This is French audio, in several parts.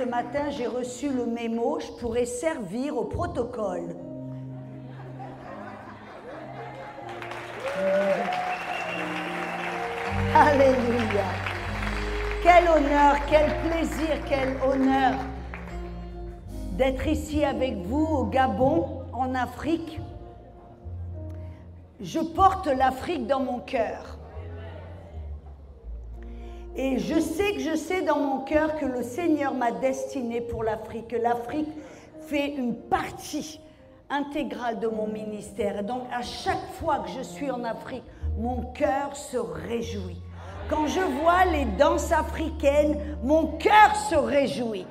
ce matin, j'ai reçu le mémo, je pourrais servir au protocole. Alléluia. Quel honneur, quel plaisir, quel honneur d'être ici avec vous au Gabon, en Afrique. Je porte l'Afrique dans mon cœur. Et je sais dans mon cœur que le Seigneur m'a destiné pour l'Afrique, que l'Afrique fait une partie intégrale de mon ministère. Et donc, à chaque fois que je suis en Afrique, mon cœur se réjouit. Quand je vois les danses africaines, mon cœur se réjouit.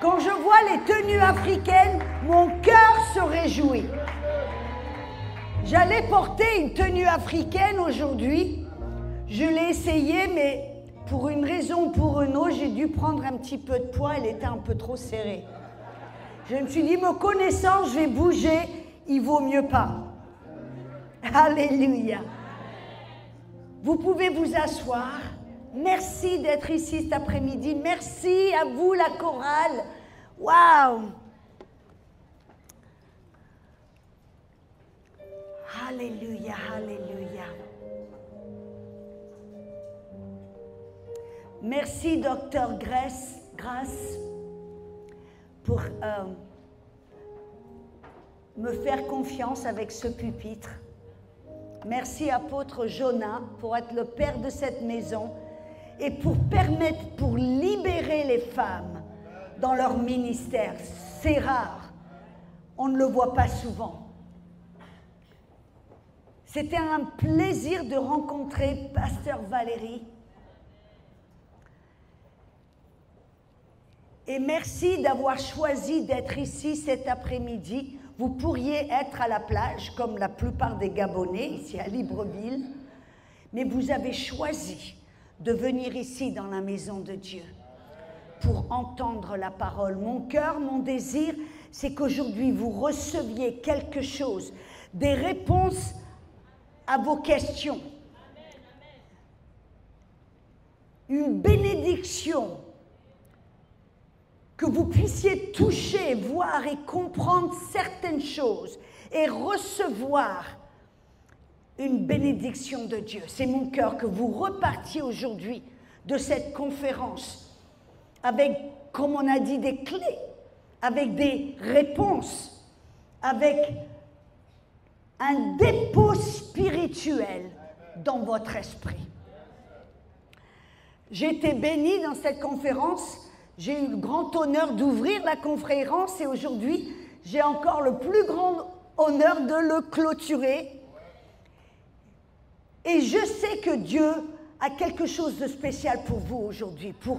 Quand je vois les tenues africaines, mon cœur se réjouit. J'allais porter une tenue africaine aujourd'hui. Je l'ai essayé, mais pour une raison ou pour une autre, j'ai dû prendre un petit peu de poids. Elle était un peu trop serrée. Je me suis dit, me connaissant, je vais bouger. Il vaut mieux pas. Alléluia. Vous pouvez vous asseoir. Merci d'être ici cet après-midi. Merci à vous, la chorale. Waouh! Alléluia, alléluia. Merci, docteur Grace, pour me faire confiance avec ce pupitre. Merci, apôtre Jonah, pour être le père de cette maison et pour libérer les femmes dans leur ministère. C'est rare. On ne le voit pas souvent. C'était un plaisir de rencontrer Pasteur Valérie. Et merci d'avoir choisi d'être ici cet après-midi. Vous pourriez être à la plage, comme la plupart des Gabonais, ici à Libreville. Mais vous avez choisi de venir ici dans la maison de Dieu pour entendre la parole. Mon cœur, mon désir, c'est qu'aujourd'hui vous receviez quelque chose, des réponses à vos questions, une bénédiction, que vous puissiez toucher, voir et comprendre certaines choses et recevoir une bénédiction de Dieu. C'est mon cœur que vous repartiez aujourd'hui de cette conférence avec, comme on a dit, des clés, avec des réponses, avec un dépôt spirituel dans votre esprit. J'ai été bénie dans cette conférence. J'ai eu le grand honneur d'ouvrir la conférence et aujourd'hui, j'ai encore le plus grand honneur de le clôturer. Et je sais que Dieu a quelque chose de spécial pour vous aujourd'hui, pour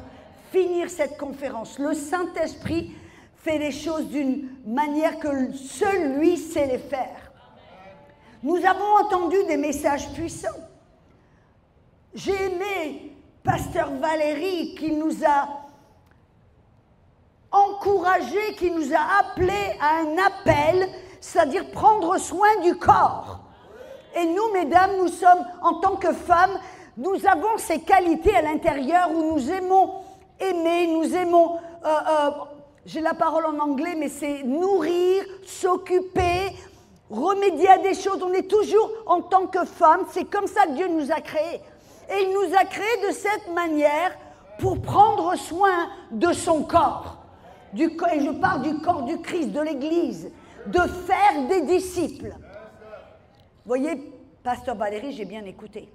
finir cette conférence. Le Saint-Esprit fait les choses d'une manière que seul lui sait les faire. Nous avons entendu des messages puissants. J'ai aimé Pasteur Valérie qui nous a encouragé, qui nous a appelé à un appel, c'est-à-dire prendre soin du corps. Et nous, mesdames, nous sommes, en tant que femmes, nous avons ces qualités à l'intérieur où nous aimons aimer, nous aimons, j'ai la parole en anglais, mais c'est nourrir, s'occuper, remédier à des choses. On est toujours, en tant que femmes, c'est comme ça que Dieu nous a créés. Et il nous a créés de cette manière pour prendre soin de son corps. Et je parle du corps du Christ, de l'Église, de faire des disciples. Vous voyez, Pasteur Valérie, j'ai bien écouté.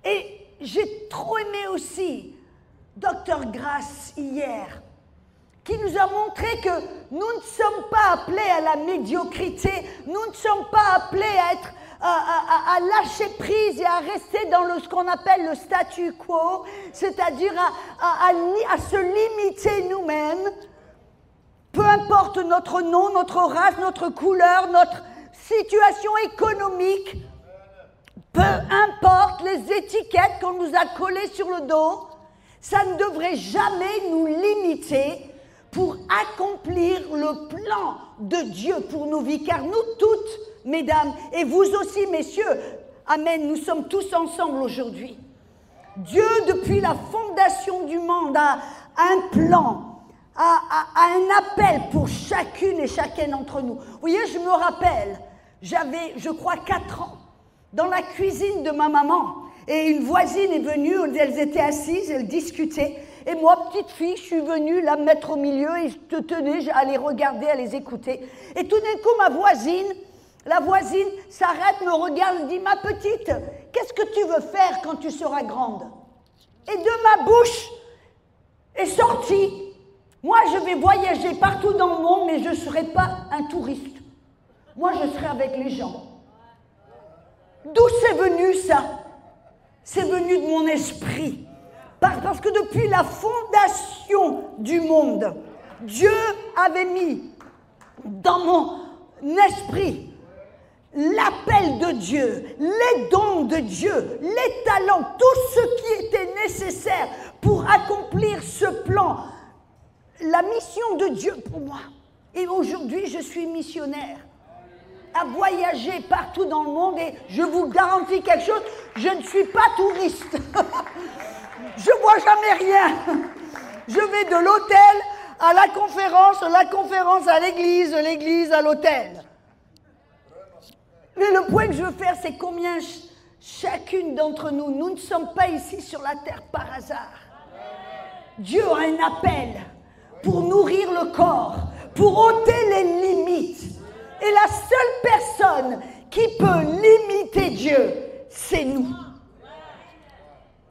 Et j'ai trop aimé aussi Docteur Grace hier, qui nous a montré que nous ne sommes pas appelés à la médiocrité, nous ne sommes pas appelés à être à lâcher prise et à rester dans ce qu'on appelle le statu quo, c'est-à-dire à se limiter nous-mêmes, peu importe notre nom, notre race, notre couleur, notre situation économique, peu importe les étiquettes qu'on nous a collées sur le dos, ça ne devrait jamais nous limiter pour accomplir le plan de Dieu pour nos vies, car nous toutes, mesdames, et vous aussi, messieurs, amen, nous sommes tous ensemble aujourd'hui. Dieu, depuis la fondation du monde, a un plan, a un appel pour chacune et chacun d'entre nous. Vous voyez, je me rappelle, j'avais, je crois, 4 ans, dans la cuisine de ma maman, et une voisine est venue, elles étaient assises, elles discutaient, et moi, petite fille, je suis venue la mettre au milieu, et je te tenais à les regarder, à les écouter. Et tout d'un coup, la voisine s'arrête, me regarde, dit « Ma petite, qu'est-ce que tu veux faire quand tu seras grande ?» Et de ma bouche est sorti « Moi, je vais voyager partout dans le monde, mais je ne serai pas un touriste. Moi, je serai avec les gens. » D'où c'est venu ça? C'est venu de mon esprit. Parce que depuis la fondation du monde, Dieu avait mis dans mon esprit l'appel de Dieu, les dons de Dieu, les talents, tout ce qui était nécessaire pour accomplir ce plan, la mission de Dieu pour moi. Et aujourd'hui, je suis missionnaire, à voyager partout dans le monde, et je vous garantis quelque chose, je ne suis pas touriste. Je ne vois jamais rien. Je vais de l'hôtel à la conférence à l'église, de l'église à l'hôtel. Mais le point que je veux faire, c'est combien chacune d'entre nous, nous ne sommes pas ici sur la terre par hasard. Dieu a un appel pour nourrir le corps, pour ôter les limites. Et la seule personne qui peut limiter Dieu, c'est nous.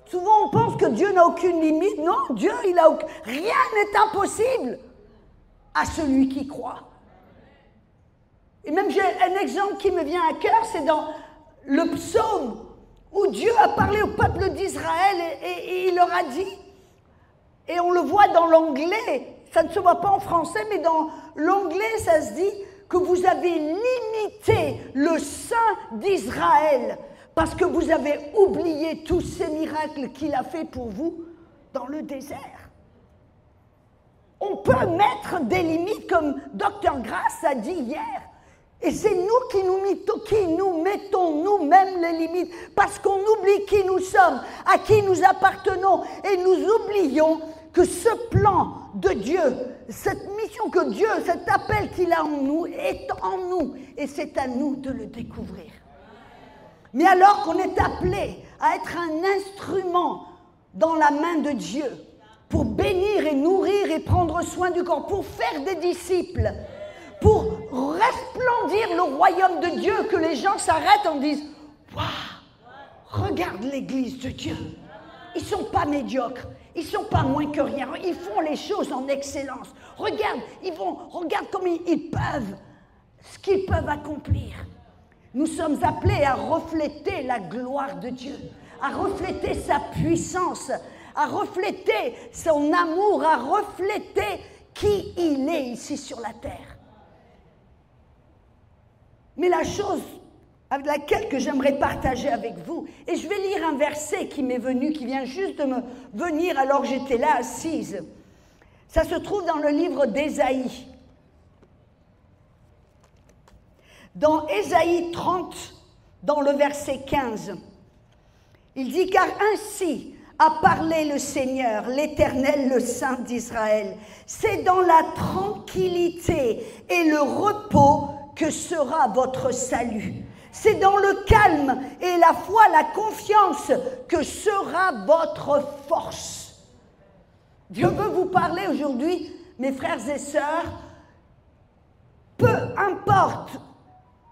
Souvent, on pense que Dieu n'a aucune limite. Non, Dieu, rien n'est impossible à celui qui croit. Et même, j'ai un exemple qui me vient à cœur, c'est dans le psaume où Dieu a parlé au peuple d'Israël et il leur a dit, et on le voit dans l'anglais, ça ne se voit pas en français, mais dans l'anglais, ça se dit que vous avez limité le sein d'Israël parce que vous avez oublié tous ces miracles qu'il a fait pour vous dans le désert. On peut mettre des limites comme Dr. Grace a dit hier. Et c'est nous qui nous mettons nous-mêmes les limites parce qu'on oublie qui nous sommes, à qui nous appartenons et nous oublions que ce plan de Dieu, cette mission que Dieu, cet appel qu'il a en nous est en nous et c'est à nous de le découvrir. Mais alors qu'on est appelé à être un instrument dans la main de Dieu pour bénir et nourrir et prendre soin du corps, pour faire des disciples, pour resplendir le royaume de Dieu, que les gens s'arrêtent en disent « Waouh, regarde l'église de Dieu, ils ne sont pas médiocres, ils ne sont pas moins que rien, ils font les choses en excellence. Regarde, regarde comme ils peuvent, ce qu'ils peuvent accomplir. » Nous sommes appelés à refléter la gloire de Dieu, à refléter sa puissance, à refléter son amour, à refléter qui il est ici sur la terre. Mais la chose avec laquelle que j'aimerais partager avec vous, et je vais lire un verset qui m'est venu, qui vient juste de me venir alors que j'étais là assise. Ça se trouve dans le livre d'Ésaïe. Dans Ésaïe 30, dans le verset 15, il dit « Car ainsi a parlé le Seigneur, l'Éternel, le Saint d'Israël. C'est dans la tranquillité et le repos que sera votre salut. C'est dans le calme et la foi, la confiance que sera votre force. » Dieu veut vous parler aujourd'hui, mes frères et sœurs, peu importe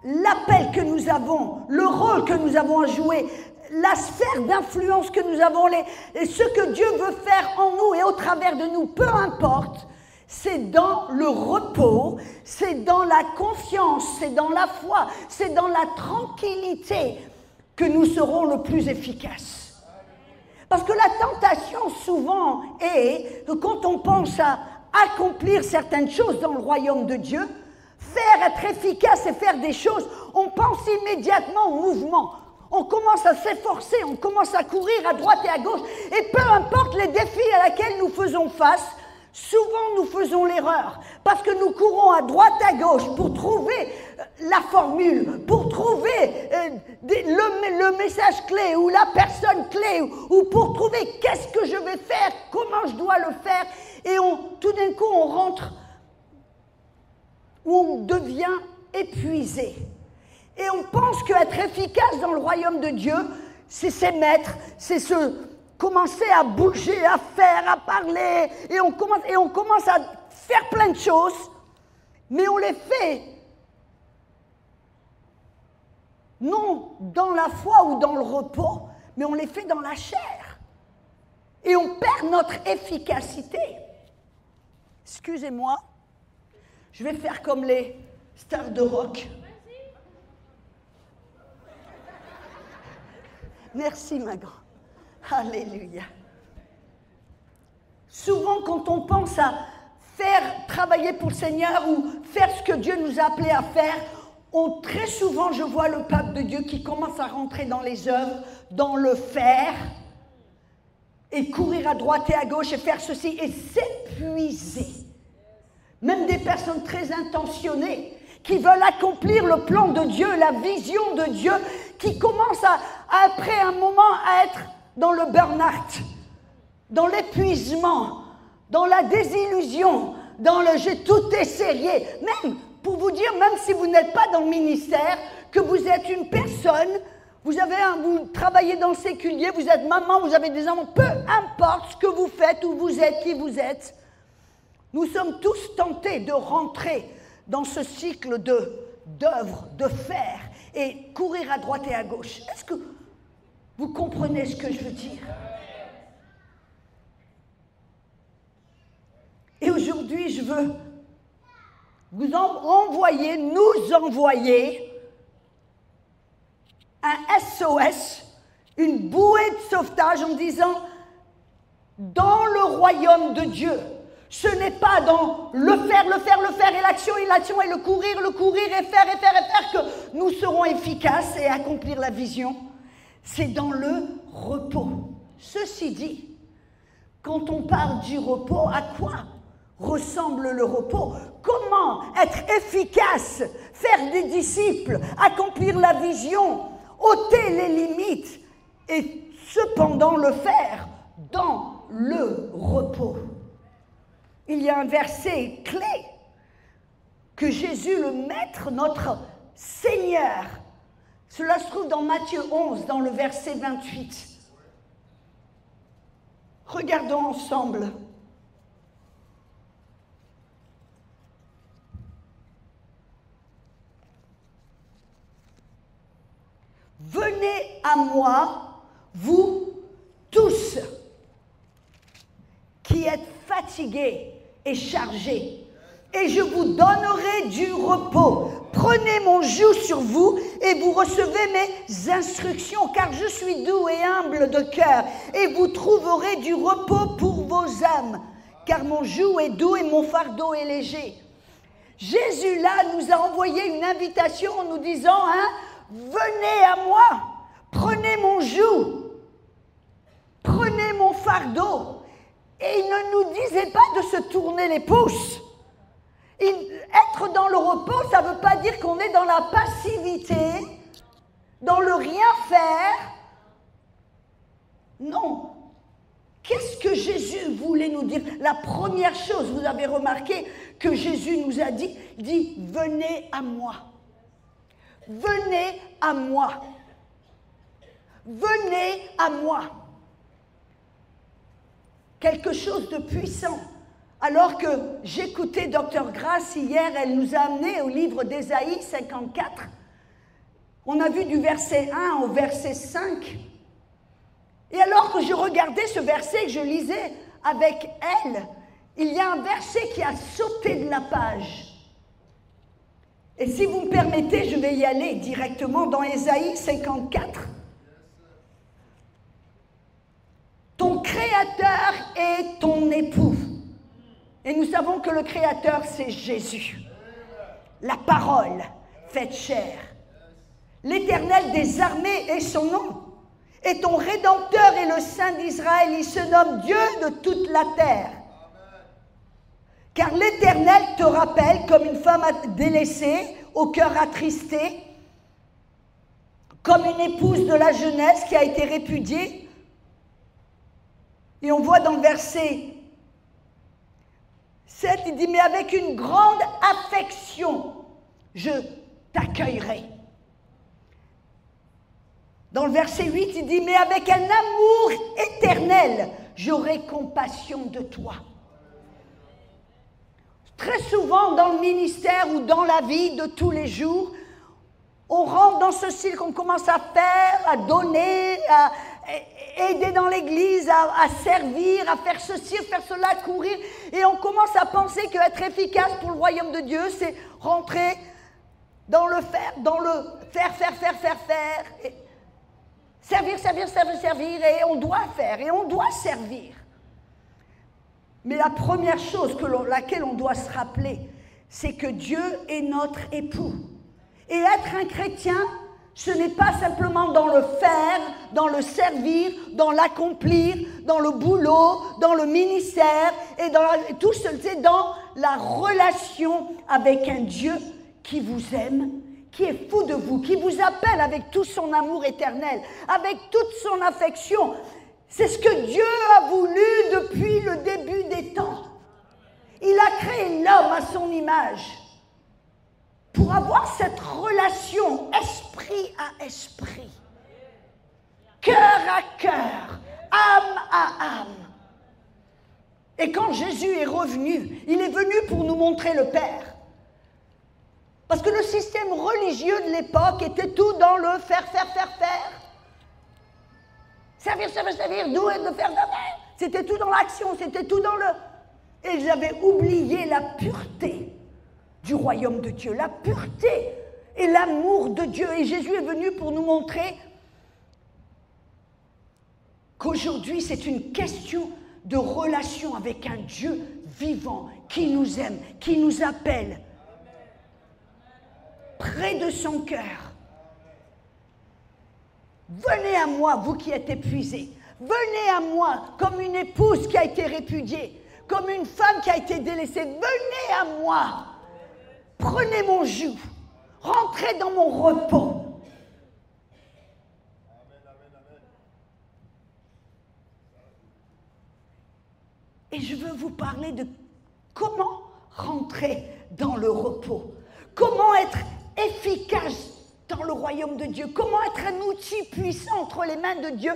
l'appel que nous avons, le rôle que nous avons à jouer, la sphère d'influence que nous avons, ce que Dieu veut faire en nous et au travers de nous, peu importe, c'est dans le repos, c'est dans la confiance, c'est dans la foi, c'est dans la tranquillité que nous serons le plus efficaces. Parce que la tentation souvent est que quand on pense à accomplir certaines choses dans le royaume de Dieu, être efficace et faire des choses, on pense immédiatement au mouvement. On commence à s'efforcer, on commence à courir à droite et à gauche. Et peu importe les défis à laquelle nous faisons face, souvent nous faisons l'erreur. Parce que nous courons à droite et à gauche pour trouver la formule, pour trouver le message clé ou la personne clé, ou pour trouver qu'est-ce que je vais faire, comment je dois le faire, et tout d'un coup on rentre, où on devient épuisé. Et on pense qu'être efficace dans le royaume de Dieu, c'est s'émettre, c'est se commencer à bouger, à faire, à parler, et on commence à faire plein de choses, mais on les fait non dans la foi ou dans le repos, mais on les fait dans la chair. Et on perd notre efficacité. Excusez-moi, je vais faire comme les stars de rock. Merci, ma grande. Alléluia. Souvent, quand on pense à travailler pour le Seigneur ou faire ce que Dieu nous a appelés à faire, très souvent, je vois le peuple de Dieu qui commence à rentrer dans les œuvres, dans le faire, et courir à droite et à gauche et faire ceci, et s'épuiser. Même des personnes très intentionnées qui veulent accomplir le plan de Dieu, la vision de Dieu, qui commencent après un moment à être dans le burn-out, dans l'épuisement, dans la désillusion, dans le « j'ai tout essayé ». Même, pour vous dire, même si vous n'êtes pas dans le ministère, que vous êtes une personne, vous travaillez dans le séculier, vous êtes maman, vous avez des enfants, peu importe ce que vous faites, où vous êtes, qui vous êtes, nous sommes tous tentés de rentrer dans ce cycle d'œuvre, de faire, et courir à droite et à gauche. Est-ce que vous comprenez ce que je veux dire? Et aujourd'hui, je veux nous envoyer un SOS, une bouée de sauvetage en disant, dans le royaume de Dieu, ce n'est pas dans le faire et l'action et le courir et faire que nous serons efficaces et accomplir la vision. C'est dans le repos. Ceci dit, quand on parle du repos, à quoi ressemble le repos? Comment être efficace, faire des disciples, accomplir la vision, ôter les limites et cependant le faire dans le repos? Il y a un verset clé que Jésus, le Maître, notre Seigneur, cela se trouve dans Matthieu 11, dans le verset 28. Regardons ensemble. Venez à moi, vous tous, qui êtes fatigués et chargés, et je vous donnerai du repos. Prenez mon joug sur vous et vous recevez mes instructions, car je suis doux et humble de cœur, et vous trouverez du repos pour vos âmes, car mon joug est doux et mon fardeau est léger. Jésus là nous a envoyé une invitation en nous disant, venez à moi, prenez mon joug, prenez mon fardeau. Et il ne nous disait pas de se tourner les pouces. Être dans le repos, ça ne veut pas dire qu'on est dans la passivité, dans le rien faire. Non. Qu'est-ce que Jésus voulait nous dire? La première chose, vous avez remarqué, que Jésus nous a dit, il dit, venez à moi. Venez à moi. Venez à moi. Quelque chose de puissant. Alors que j'écoutais Dr. Grace hier, elle nous a amené au livre d'Ésaïe 54. On a vu du verset 1 au verset 5. Et alors que je regardais ce verset, que je lisais avec elle, il y a un verset qui a sauté de la page. Et si vous me permettez, je vais y aller directement dans Ésaïe 54. Ton Créateur est ton époux. Et nous savons que le Créateur, c'est Jésus. La parole faite chair. L'Éternel des armées est son nom. Et ton Rédempteur est le Saint d'Israël. Il se nomme Dieu de toute la terre. Car l'Éternel te rappelle comme une femme délaissée au cœur attristé, comme une épouse de la jeunesse qui a été répudiée. Et on voit dans le verset 7, il dit, mais avec une grande affection, je t'accueillerai. Dans le verset 8, il dit, mais avec un amour éternel, j'aurai compassion de toi. Très souvent dans le ministère ou dans la vie de tous les jours, on rentre dans ce cycle qu'on commence à faire, à donner, à aider dans l'église, à servir, à faire ceci, à faire cela, à courir. Et on commence à penser qu'être efficace pour le royaume de Dieu, c'est rentrer dans le faire, faire. Et servir, et on doit faire, et on doit servir. Mais la première chose laquelle on doit se rappeler, c'est que Dieu est notre époux. Et être un chrétien, ce n'est pas simplement dans le faire, dans le servir, dans l'accomplir, dans le boulot, dans le ministère, et tout ce, c'est dans la relation avec un Dieu qui vous aime, qui est fou de vous, qui vous appelle avec tout son amour éternel, avec toute son affection. C'est ce que Dieu a voulu depuis le début des temps. Il a créé l'homme à son image pour avoir cette relation esprit à esprit, cœur à cœur, âme à âme. Et quand Jésus est revenu, il est venu pour nous montrer le Père. Parce que le système religieux de l'époque était tout dans le faire. Servir, de faire. C'était tout dans l'action, c'était tout dans le... Et ils avaient oublié la pureté du royaume de Dieu, la pureté et l'amour de Dieu. Et Jésus est venu pour nous montrer qu'aujourd'hui, c'est une question de relation avec un Dieu vivant, qui nous aime, qui nous appelle près de son cœur. Venez à moi, vous qui êtes épuisés. Venez à moi, comme une épouse qui a été répudiée, comme une femme qui a été délaissée. Venez à moi. Prenez mon joug. Rentrez dans mon repos. Et je veux vous parler de comment rentrer dans le repos. Comment être efficace dans le royaume de Dieu, comment être un outil puissant entre les mains de Dieu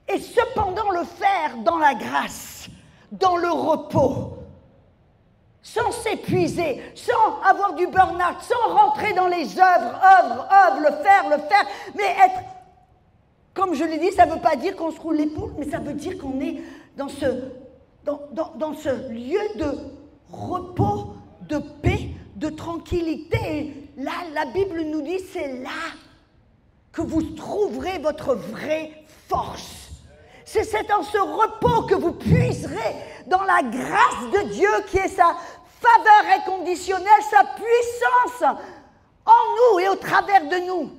et cependant le faire dans la grâce, dans le repos, sans s'épuiser, sans avoir du burn-out, sans rentrer dans les œuvres, le faire, mais être, comme je l'ai dit, ça ne veut pas dire qu'on se roule l'épaule, mais ça veut dire qu'on est dans ce lieu de repos, de paix, de tranquillité. Et là, la Bible nous dit, c'est là que vous trouverez votre vraie force. C'est dans ce repos que vous puiserez dans la grâce de Dieu qui est sa faveur inconditionnelle, sa puissance en nous et au travers de nous.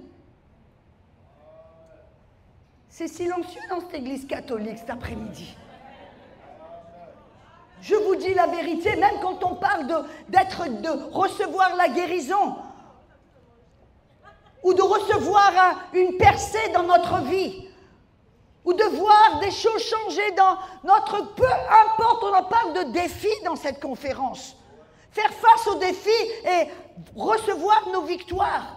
C'est silencieux dans cette église catholique cet après-midi. Je vous dis la vérité, même quand on parle de recevoir la guérison ou de recevoir une percée dans notre vie ou de voir des choses changer dans notre... Peu importe, on en parle de défis dans cette conférence. Faire face aux défis et recevoir nos victoires.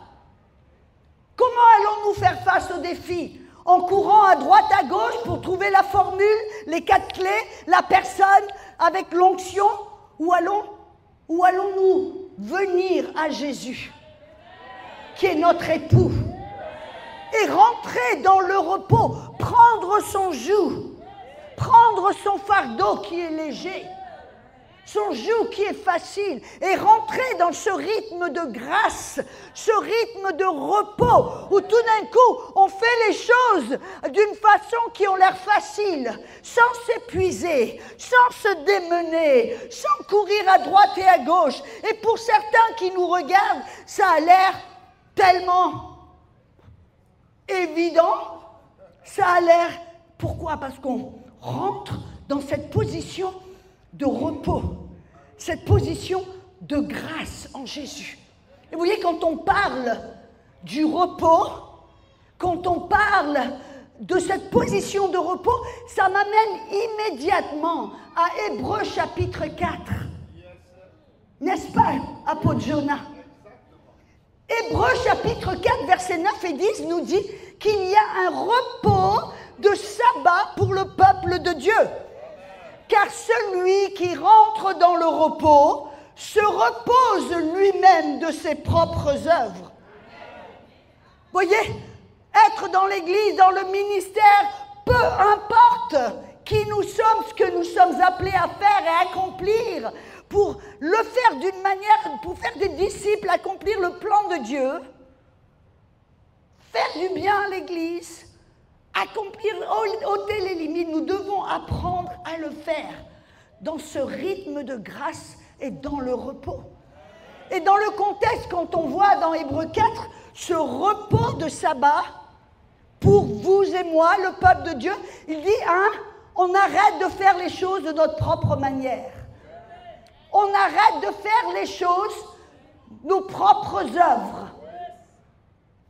Comment allons-nous faire face aux défis ? En courant à droite, à gauche pour trouver la formule, les 4 clés, la personne avec l'onction, ou allons-nous venir à Jésus, qui est notre époux, et rentrer dans le repos, prendre son joug, prendre son fardeau qui est léger, son joug qui est facile, et rentrer dans ce rythme de grâce, ce rythme de repos, où tout d'un coup, on fait les choses d'une façon qui ont l'air facile, sans s'épuiser, sans se démener, sans courir à droite et à gauche. Et pour certains qui nous regardent, ça a l'air tellement évident, ça a l'air... Pourquoi ? Parce qu'on rentre dans cette position de repos, cette position de grâce en Jésus. Et vous voyez, quand on parle du repos, quand on parle de cette position de repos, ça m'amène immédiatement à Hébreux chapitre 4. N'est-ce pas, apôtre Jonas? Hébreux chapitre 4, versets 9 et 10 nous dit qu'il y a un repos de sabbat pour le peuple de Dieu. Car celui qui rentre dans le repos se repose lui-même de ses propres œuvres. Voyez, être dans l'église, dans le ministère, peu importe qui nous sommes, ce que nous sommes appelés à faire et à accomplir, pour le faire d'une manière, pour faire des disciples, accomplir le plan de Dieu, faire du bien à l'église, accomplir, ôter les limites, nous devons apprendre à le faire dans ce rythme de grâce et dans le repos. Et dans le contexte, quand on voit dans Hébreux 4, ce repos de sabbat, pour vous et moi, le peuple de Dieu, il dit, on arrête de faire les choses de notre propre manière. On arrête de faire les choses, nos propres œuvres.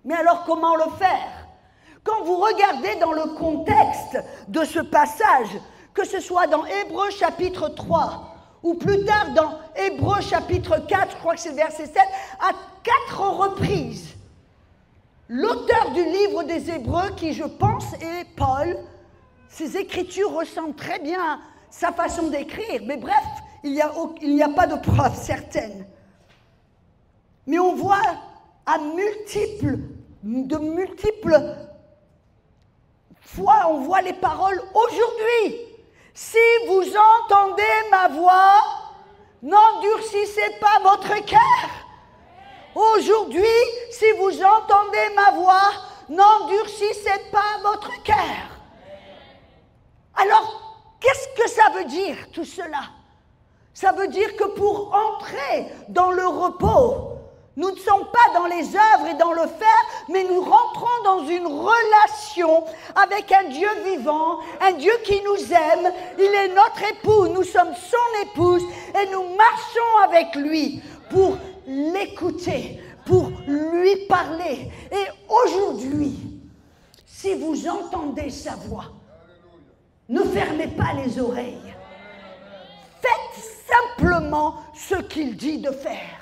Mais alors comment le faire? Quand vous regardez dans le contexte de ce passage, que ce soit dans Hébreux chapitre 3, ou plus tard dans Hébreux chapitre 4, je crois que c'est verset 7, à 4 reprises, l'auteur du livre des Hébreux, qui je pense est Paul, ses écritures ressemblent très bien à sa façon d'écrire, mais bref, il n'y a pas de preuve certaine. Mais on voit de multiples fois, on voit les paroles aujourd'hui. Si vous entendez ma voix, n'endurcissez pas votre cœur. Aujourd'hui, si vous entendez ma voix, n'endurcissez pas votre cœur. Alors, qu'est-ce que ça veut dire tout cela? Ça veut dire que pour entrer dans le repos, nous ne sommes pas dans les œuvres et dans le faire, mais nous rentrons dans une relation avec un Dieu vivant, un Dieu qui nous aime. Il est notre époux, nous sommes son épouse et nous marchons avec lui pour l'écouter, pour lui parler. Et aujourd'hui, si vous entendez sa voix, ne fermez pas les oreilles. Faites simplement ce qu'il dit de faire.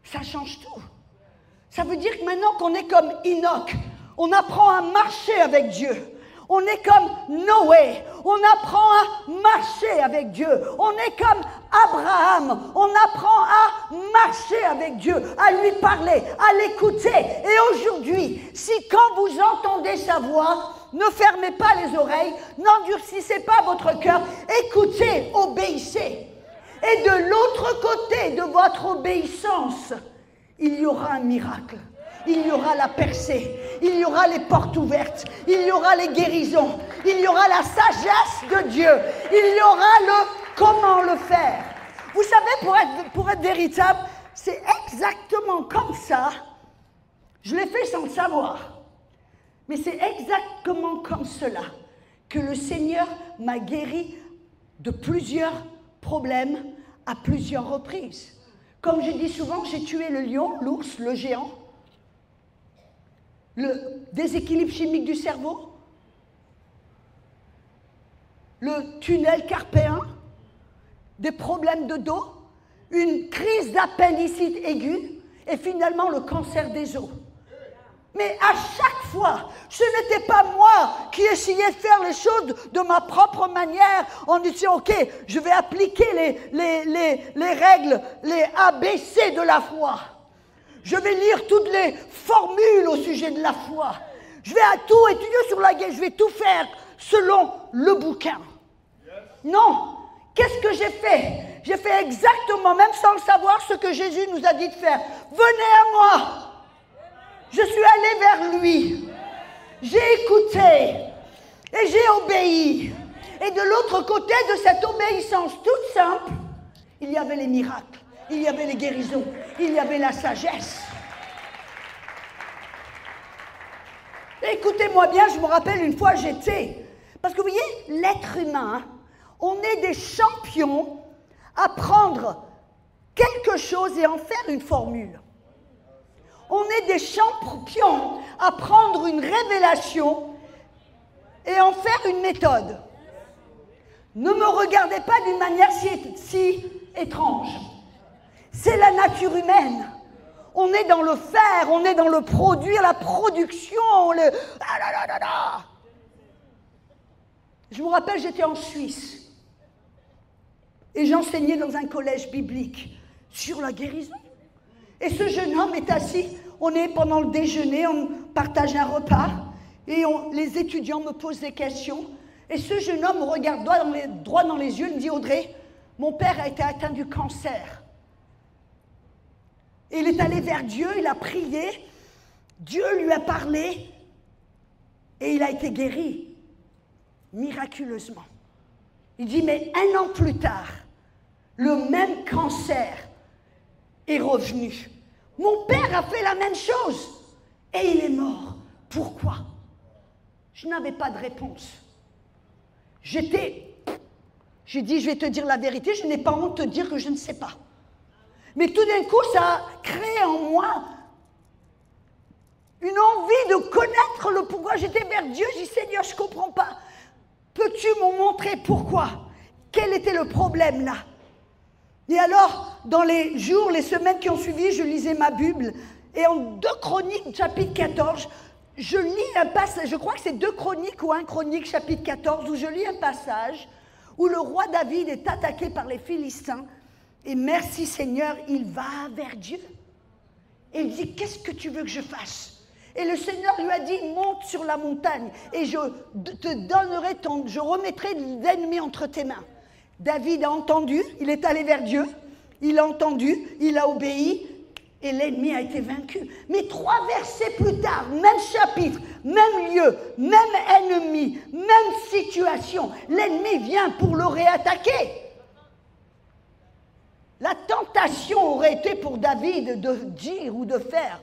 Ça change tout. Ça veut dire que maintenant qu'on est comme Enoch, on apprend à marcher avec Dieu. On est comme Noé, on apprend à marcher avec Dieu. On est comme Abraham, on apprend à marcher avec Dieu, à lui parler, à l'écouter. Et aujourd'hui, si quand vous entendez sa voix, ne fermez pas les oreilles, n'endurcissez pas votre cœur, écoutez, obéissez. Et de l'autre côté de votre obéissance, il y aura un miracle. Il y aura la percée, il y aura les portes ouvertes, il y aura les guérisons, il y aura la sagesse de Dieu, il y aura le comment le faire. Vous savez, pour être véritable, c'est exactement comme ça. Je l'ai fait sans le savoir, mais c'est exactement comme cela que le Seigneur m'a guéri de plusieurs problèmes à plusieurs reprises. Comme je dis souvent, j'ai tué le lion, l'ours, le géant, le déséquilibre chimique du cerveau, le tunnel carpéen, des problèmes de dos, une crise d'appendicite aiguë et finalement le cancer des os. Mais à chaque fois, ce n'était pas moi qui essayais de faire les choses de ma propre manière en disant « Ok, je vais appliquer les règles, les ABC de la foi. Je vais lire toutes les formules au sujet de la foi. Je vais à tout étudier sur la guerre, je vais tout faire selon le bouquin. » Non, qu'est-ce que j'ai fait? J'ai fait exactement, même sans le savoir, ce que Jésus nous a dit de faire. « Venez à moi !» Je suis allée vers lui, j'ai écouté et j'ai obéi. Et de l'autre côté de cette obéissance toute simple, il y avait les miracles, il y avait les guérisons, il y avait la sagesse. Écoutez-moi bien, je me rappelle une fois j'étais, parce que vous voyez, l'être humain, on est des champions à prendre quelque chose et en faire une formule. On est des champions à prendre une révélation et en faire une méthode. Ne me regardez pas d'une manière si étrange. C'est la nature humaine. On est dans le faire, on est dans le produire, la production, le... Ah là là là là. Je me rappelle, j'étais en Suisse et j'enseignais dans un collège biblique sur la guérison. Et ce jeune homme est assis, on est pendant le déjeuner, on partage un repas et les étudiants me posent des questions. Et ce jeune homme me regarde droit dans les yeux, il me dit « Audrey, mon père a été atteint du cancer. » Et il est allé vers Dieu, il a prié, Dieu lui a parlé et il a été guéri miraculeusement. Il dit « Mais 1 an plus tard, le même cancer est revenu. Mon père a fait la même chose et il est mort. Pourquoi ?» Je n'avais pas de réponse. J'ai dit, je vais te dire la vérité, je n'ai pas honte de te dire que je ne sais pas. Mais tout d'un coup, ça a créé en moi une envie de connaître le pourquoi. J'étais vers Dieu, je dis, Seigneur, je ne comprends pas. Peux-tu me montrer pourquoi? Quel était le problème là? Et alors, dans les jours, les semaines qui ont suivi, je lisais ma Bible. Et en 2 Chroniques, chapitre 14, je lis un passage, je crois que c'est 2 Chroniques ou 1 Chronique, chapitre 14, où je lis un passage où le roi David est attaqué par les Philistins. Et merci Seigneur, il va vers Dieu. Et il dit, qu'est-ce que tu veux que je fasse? Et le Seigneur lui a dit, monte sur la montagne et je remettrai l'ennemi entre tes mains. David a entendu, il est allé vers Dieu, il a entendu, il a obéi et l'ennemi a été vaincu. Mais 3 versets plus tard, même chapitre, même lieu, même ennemi, même situation, l'ennemi vient pour le réattaquer. La tentation aurait été pour David de dire ou de faire,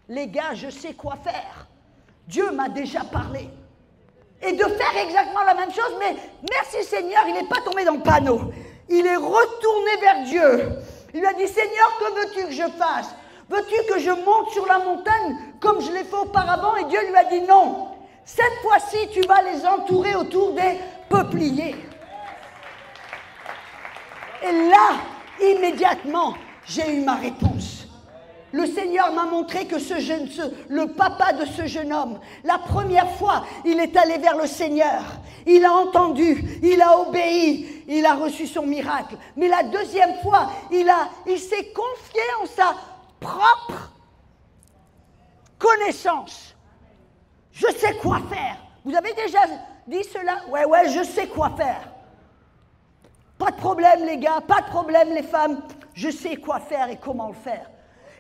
les gars, je sais quoi faire. Dieu m'a déjà parlé. Et de faire exactement la même chose, mais merci Seigneur, il n'est pas tombé dans le panneau. Il est retourné vers Dieu. Il lui a dit, Seigneur, que veux-tu que je fasse? Veux-tu que je monte sur la montagne comme je l'ai fait auparavant? Et Dieu lui a dit, non. Cette fois-ci, tu vas les entourer autour des peupliers. Et là, immédiatement, j'ai eu ma réponse. Le Seigneur m'a montré que le papa de ce jeune homme, la première fois, il est allé vers le Seigneur. Il a entendu, il a obéi, il a reçu son miracle. Mais la deuxième fois, il s'est confié en sa propre connaissance. Je sais quoi faire. Vous avez déjà dit cela? Ouais, je sais quoi faire. Pas de problème les gars, pas de problème les femmes. Je sais quoi faire et comment le faire.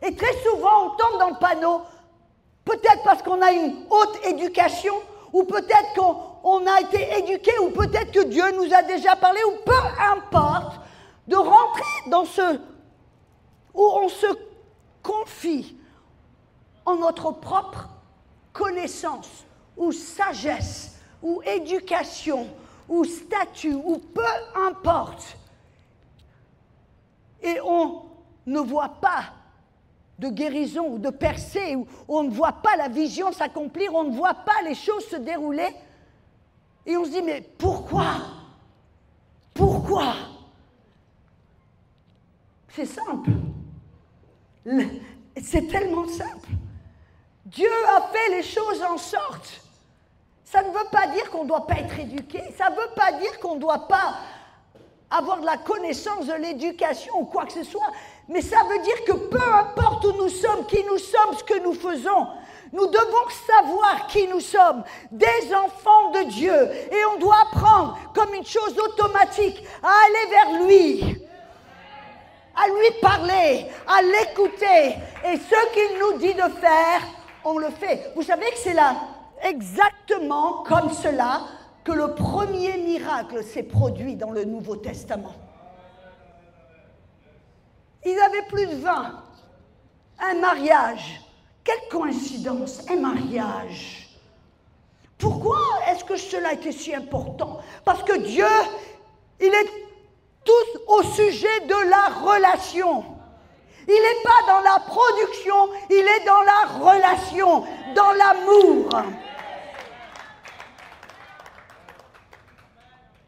Et très souvent, on tombe dans le panneau, peut-être parce qu'on a une haute éducation, ou peut-être qu'on a été éduqué, ou peut-être que Dieu nous a déjà parlé, ou peu importe, de rentrer dans où on se confie en notre propre connaissance, ou sagesse, ou éducation, ou statut, ou peu importe. Et on ne voit pas de guérison ou de percée, où on ne voit pas la vision s'accomplir, on ne voit pas les choses se dérouler. Et on se dit, mais pourquoi? Pourquoi? C'est simple. C'est tellement simple. Dieu a fait les choses en sorte. Ça ne veut pas dire qu'on ne doit pas être éduqué, ça ne veut pas dire qu'on ne doit pas avoir de la connaissance de l'éducation ou quoi que ce soit, mais ça veut dire que peu importe où nous sommes, qui nous sommes, ce que nous faisons, nous devons savoir qui nous sommes, des enfants de Dieu, et on doit apprendre comme une chose automatique à aller vers lui, à lui parler, à l'écouter, et ce qu'il nous dit de faire, on le fait. Vous savez que c'est là exactement comme cela que le premier miracle s'est produit dans le Nouveau Testament. Ils avaient plus de 20, un mariage. Quelle coïncidence, un mariage. Pourquoi est-ce que cela était si important? Parce que Dieu, il est tout au sujet de la relation. Il n'est pas dans la production, il est dans la relation, dans l'amour.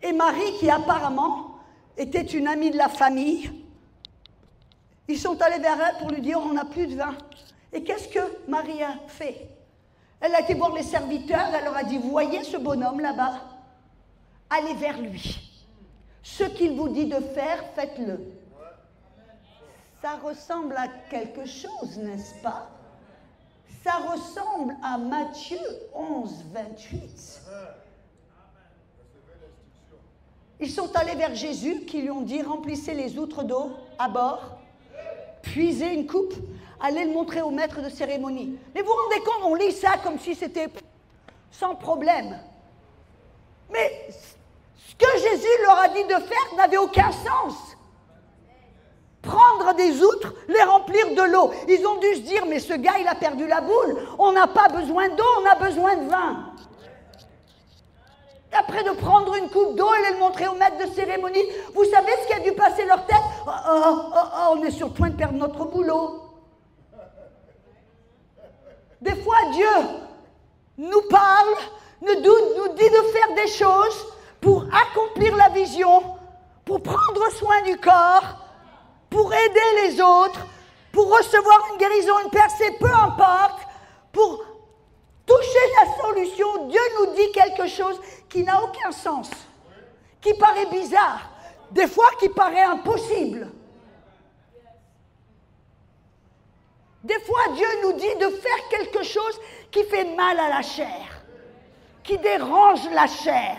Et Marie, qui apparemment était une amie de la famille, ils sont allés vers elle pour lui dire on n'a plus de vin. Et qu'est-ce que Marie a fait? Elle a été voir les serviteurs, elle leur a dit, vous voyez ce bonhomme là-bas? Allez vers lui. Ce qu'il vous dit de faire, faites-le. Ça ressemble à quelque chose, n'est-ce pas? Ça ressemble à Matthieu 11, 28. Ils sont allés vers Jésus qui lui ont dit, remplissez les outres d'eau à bord, puisez une coupe, allez le montrer au maître de cérémonie. Mais vous vous rendez compte, on lit ça comme si c'était sans problème. Mais ce que Jésus leur a dit de faire n'avait aucun sens. Prendre des outres, les remplir de l'eau. Ils ont dû se dire, mais ce gars, il a perdu la boule. On n'a pas besoin d'eau, on a besoin de vin. Après de prendre une coupe d'eau et de le montrer au maître de cérémonie, vous savez ce qui a dû passer leur tête? On est sur le point de perdre notre boulot. Des fois, Dieu nous parle, nous dit de faire des choses pour accomplir la vision, pour prendre soin du corps, pour aider les autres, pour recevoir une guérison, une percée, peu importe, pour toucher la solution. Dieu nous dit quelque chose qui n'a aucun sens, qui paraît bizarre, des fois qui paraît impossible. Des fois, Dieu nous dit de faire quelque chose qui fait mal à la chair, qui dérange la chair,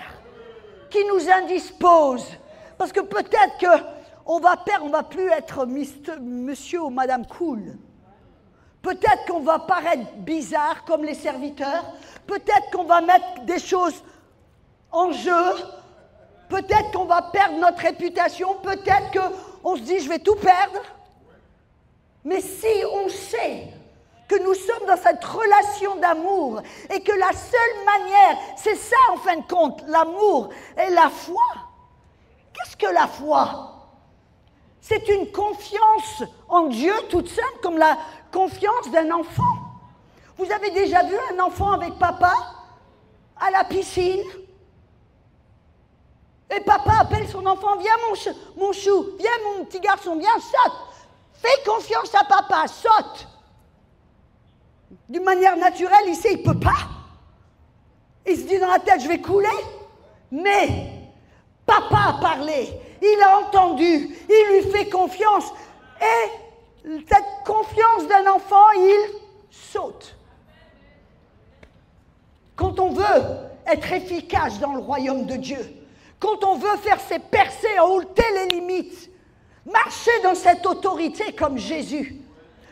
qui nous indispose. Parce que peut-être qu'on va plus être monsieur ou madame cool. Peut-être qu'on va paraître bizarre comme les serviteurs. Peut-être qu'on va mettre des choses en jeu. Peut-être qu'on va perdre notre réputation. Peut-être qu'on se dit je vais tout perdre. Mais si on sait que nous sommes dans cette relation d'amour et que la seule manière, c'est ça en fin de compte, l'amour et la foi. Qu'est-ce que la foi? C'est une confiance en Dieu toute simple comme la confiance d'un enfant. Vous avez déjà vu un enfant avec papa à la piscine? Et papa appelle son enfant, viens mon chou, viens mon petit garçon, viens, saute. Fais confiance à papa, saute. D'une manière naturelle, il sait, il ne peut pas. Il se dit dans la tête, je vais couler. Mais papa a parlé, il a entendu, il lui fait confiance. Et cette confiance d'un enfant, il saute. Quand on veut être efficace dans le royaume de Dieu, quand on veut faire ses percées, ôter les limites, marcher dans cette autorité comme Jésus,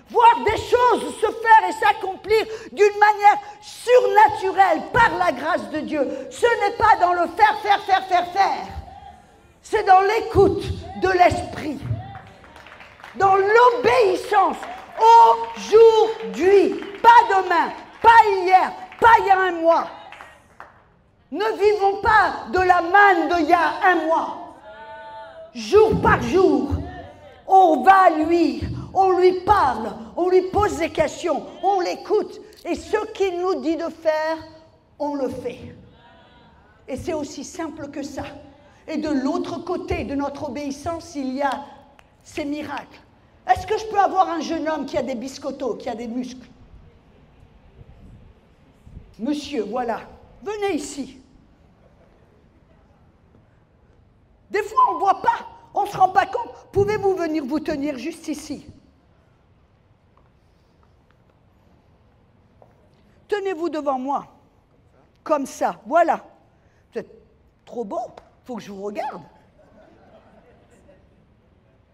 voir des choses se faire et s'accomplir d'une manière surnaturelle par la grâce de Dieu, ce n'est pas dans le faire, c'est dans l'écoute de l'esprit, dans l'obéissance aujourd'hui, pas demain, pas hier, pas il y a un mois. Ne vivons pas de la manne d'il y a un mois. Jour par jour, on va à lui, on lui parle, on lui pose des questions, on l'écoute. Et ce qu'il nous dit de faire, on le fait. Et c'est aussi simple que ça. Et de l'autre côté de notre obéissance, il y a ces miracles. Est-ce que je peux avoir un jeune homme qui a des biscottos, qui a des muscles? Monsieur, voilà, venez ici. Des fois, on ne voit pas, on ne se rend pas compte. Pouvez-vous venir vous tenir juste ici? Tenez-vous devant moi, comme ça, voilà. Vous êtes trop beau, il faut que je vous regarde.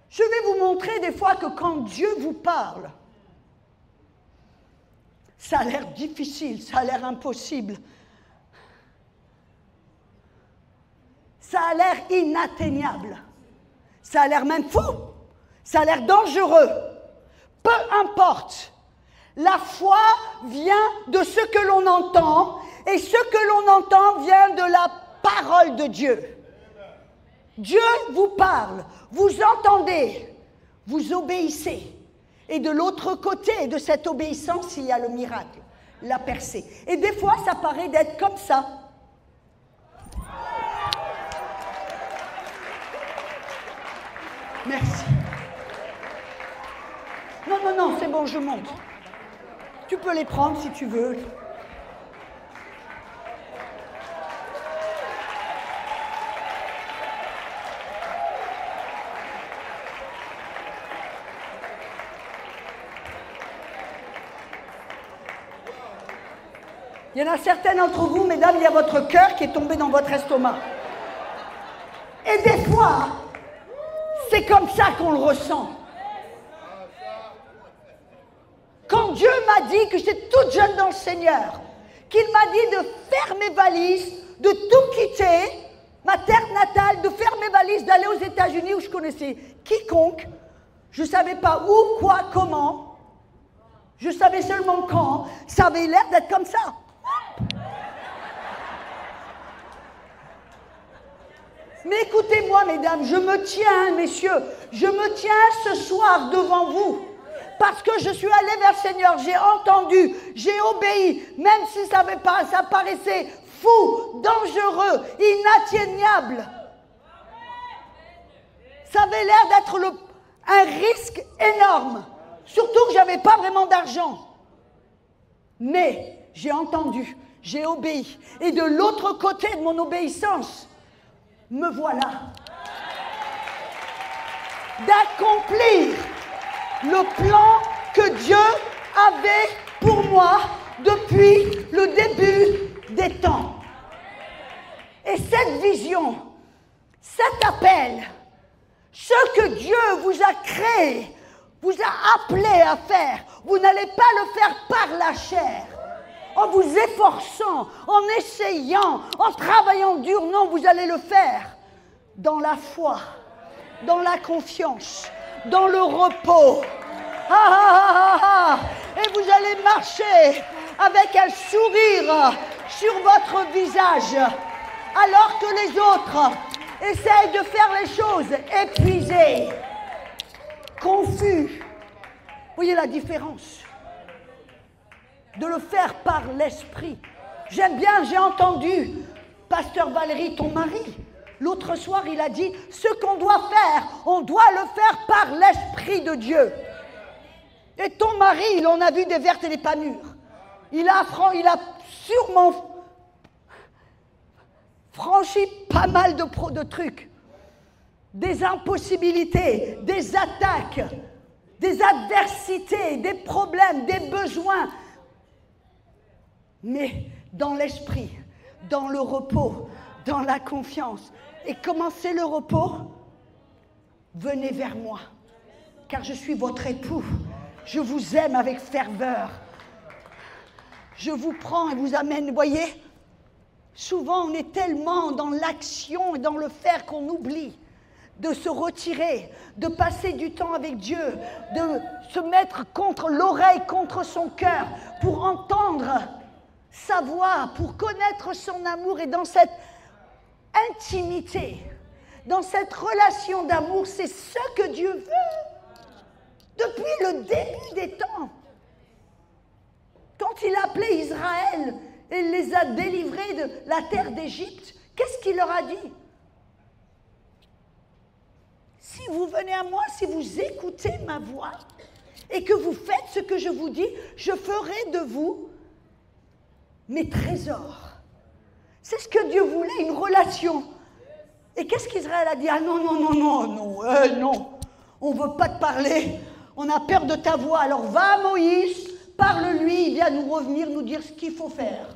Je vais vous montrer des fois que quand Dieu vous parle, ça a l'air difficile, ça a l'air impossible. Ça a l'air inatteignable. Ça a l'air même fou. Ça a l'air dangereux. Peu importe. La foi vient de ce que l'on entend et ce que l'on entend vient de la parole de Dieu. Dieu vous parle, vous entendez, vous obéissez. Et de l'autre côté de cette obéissance, il y a le miracle, la percée. Et des fois, ça paraît d'être comme ça. Merci. Non, non, non, c'est bon, je monte. Tu peux les prendre si tu veux. Il y en a certains d'entre vous, mesdames, il y a votre cœur qui est tombé dans votre estomac. Et des fois, c'est comme ça qu'on le ressent. Quand Dieu m'a dit que j'étais toute jeune dans le Seigneur, qu'il m'a dit de faire mes valises, de tout quitter, ma terre natale, de faire mes valises, d'aller aux États-Unis où je connaissais quiconque, je ne savais pas où, quoi, comment, je savais seulement quand, ça avait l'air d'être comme ça. Mais écoutez-moi, mesdames, je me tiens, messieurs, je me tiens ce soir devant vous, parce que je suis allée vers le Seigneur, j'ai entendu, j'ai obéi, même si ça paraissait fou, dangereux, inatteignable. Ça avait l'air d'être un risque énorme, surtout que je n'avais pas vraiment d'argent. Mais j'ai entendu, j'ai obéi, et de l'autre côté de mon obéissance, me voilà d'accomplir le plan que Dieu avait pour moi depuis le début des temps. Et cette vision, cet appel, ce que Dieu vous a créé, vous a appelé à faire, vous n'allez pas le faire par la chair. En vous efforçant, en essayant, en travaillant dur, non, vous allez le faire dans la foi, dans la confiance, dans le repos. Et vous allez marcher avec un sourire sur votre visage, alors que les autres essayent de faire les choses épuisés, confus. Vous voyez la différence? De le faire par l'esprit. J'aime bien, j'ai entendu Pasteur Valérie, ton mari, l'autre soir, il a dit, ce qu'on doit faire, on doit le faire par l'esprit de Dieu. Et ton mari, il en a vu des vertes et des pas mûres. Il a sûrement franchi pas mal de trucs. Des impossibilités, des attaques, des adversités, des problèmes, des besoins. Mais dans l'esprit, dans le repos, dans la confiance. Et comment c'est le repos? Venez vers moi, car je suis votre époux. Je vous aime avec ferveur. Je vous prends et vous amène. Vous voyez, souvent on est tellement dans l'action et dans le faire qu'on oublie de se retirer, de passer du temps avec Dieu, de se mettre contre l'oreille, contre son cœur, pour entendre sa voix, pour connaître son amour. Et dans cette intimité, dans cette relation d'amour, c'est ce que Dieu veut depuis le début des temps. Quand il a appelé Israël et les a délivrés de la terre d'Égypte, qu'est-ce qu'il leur a dit? Si vous venez à moi, si vous écoutez ma voix et que vous faites ce que je vous dis, je ferai de vous mes trésors. C'est ce que Dieu voulait, une relation. Et qu'est-ce qu'Israël a dit? Ah non, non, non, non, non, non, on ne veut pas te parler, on a peur de ta voix. Alors va à Moïse, parle-lui, il vient nous revenir, nous dire ce qu'il faut faire.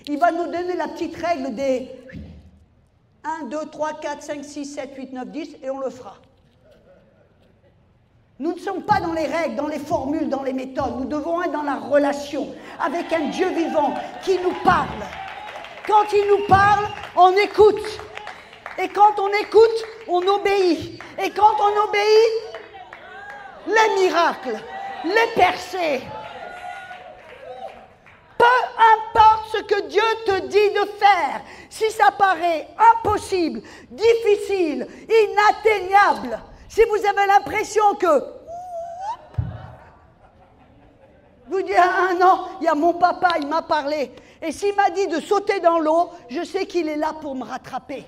Il va nous donner la petite règle des 1, 2, 3, 4, 5, 6, 7, 8, 9, 10 et on le fera. Nous ne sommes pas dans les règles, dans les formules, dans les méthodes. Nous devons être dans la relation avec un Dieu vivant qui nous parle. Quand il nous parle, on écoute. Et quand on écoute, on obéit. Et quand on obéit, les miracles, les percées. Peu importe ce ce que Dieu te dit de faire. Si ça paraît impossible, difficile, inatteignable, si vous avez l'impression que vous dites, ah non, il y a mon papa, il m'a parlé. Et s'il m'a dit de sauter dans l'eau, je sais qu'il est là pour me rattraper.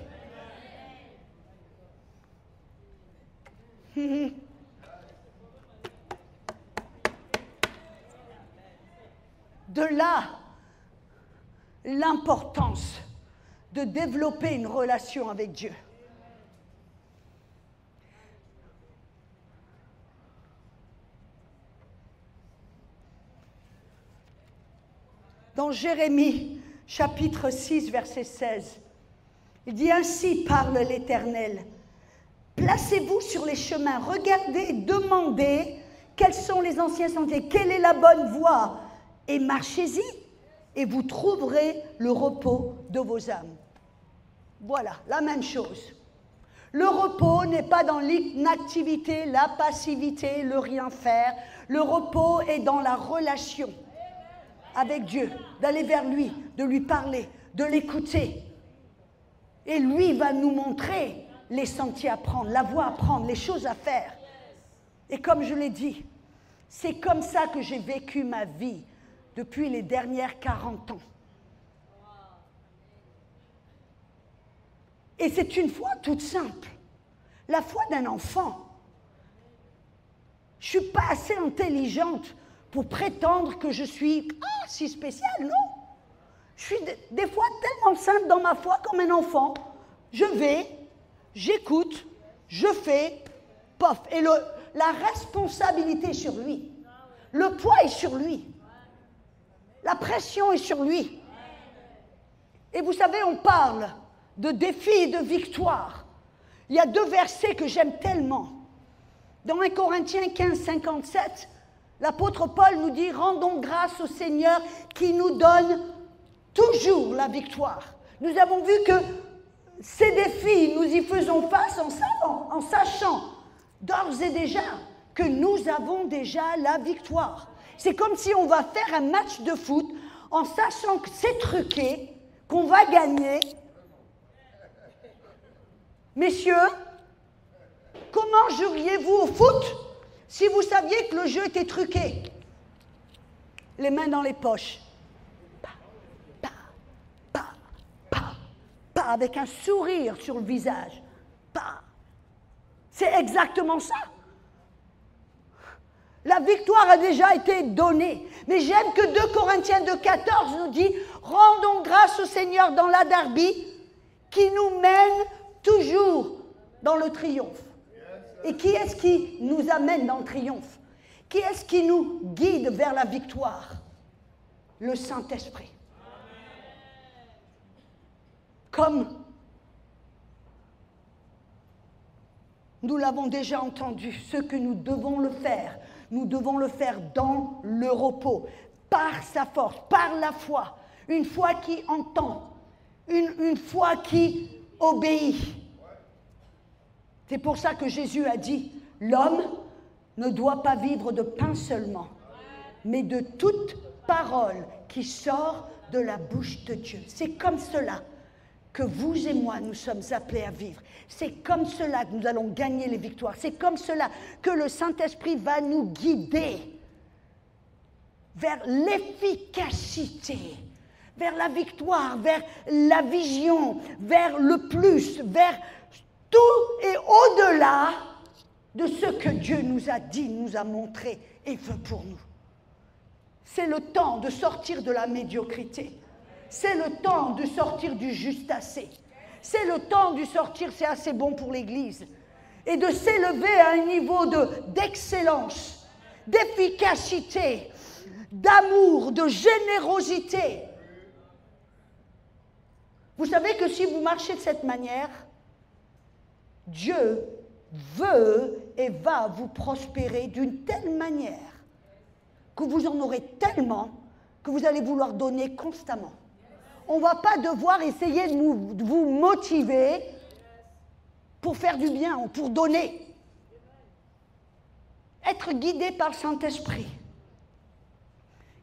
De là, l'importance de développer une relation avec Dieu. Dans Jérémie, chapitre 6, verset 16, il dit « Ainsi parle l'Éternel. Placez-vous sur les chemins, regardez, demandez quels sont les anciens sentiers, quelle est la bonne voie, et marchez-y, et vous trouverez le repos de vos âmes. » Voilà, la même chose. Le repos n'est pas dans l'inactivité, la passivité, le rien faire. Le repos est dans la relation avec Dieu, d'aller vers lui, de lui parler, de l'écouter. Et lui va nous montrer les sentiers à prendre, la voie à prendre, les choses à faire. Et comme je l'ai dit, c'est comme ça que j'ai vécu ma vie depuis les dernières 40 ans. Et c'est une foi toute simple, la foi d'un enfant. Je ne suis pas assez intelligente pour prétendre que je suis si spéciale, non. Je suis des fois tellement simple dans ma foi comme un enfant. Je vais, j'écoute, je fais, pof. Et la responsabilité est sur lui. Le poids est sur lui. La pression est sur lui. Et vous savez, on parle de défis et de victoires. Il y a 2 versets que j'aime tellement. Dans 1 Corinthiens 15, 57, l'apôtre Paul nous dit « Rendons grâce au Seigneur qui nous donne toujours la victoire. » Nous avons vu que ces défis, nous y faisons face en sachant d'ores et déjà que nous avons déjà la victoire. C'est comme si on va faire un match de foot en sachant que c'est truqué, qu'on va gagner. Messieurs, comment joueriez-vous au foot si vous saviez que le jeu était truqué? Les mains dans les poches. Pas, avec un sourire sur le visage. Pas. C'est exactement ça. La victoire a déjà été donnée. Mais j'aime que 2 Corinthiens 2,14 nous dit « Rendons grâce au Seigneur dans la Darby qui nous mène toujours dans le triomphe. » Et qui est-ce qui nous amène dans le triomphe? Qui est-ce qui nous guide vers la victoire? Le Saint-Esprit. Comme nous l'avons déjà entendu, ce que nous devons le faire dans le repos, par sa force, par la foi, une foi qui entend, une foi qui obéit. C'est pour ça que Jésus a dit, l'homme ne doit pas vivre de pain seulement, mais de toute parole qui sort de la bouche de Dieu. C'est comme cela que vous et moi, nous sommes appelés à vivre. C'est comme cela que nous allons gagner les victoires. C'est comme cela que le Saint-Esprit va nous guider vers l'efficacité, vers la victoire, vers la vision, vers le plus, vers tout et au-delà de ce que Dieu nous a dit, nous a montré et veut pour nous. C'est le temps de sortir de la médiocrité. C'est le temps de sortir du juste assez. C'est le temps de sortir, c'est assez bon pour l'Église. Et de s'élever à un niveau d'excellence, d'efficacité, d'amour, de générosité. Vous savez que si vous marchez de cette manière, Dieu veut et va vous prospérer d'une telle manière que vous en aurez tellement que vous allez vouloir donner constamment. On ne va pas devoir essayer de vous motiver pour faire du bien ou pour donner. Être guidé par le Saint-Esprit.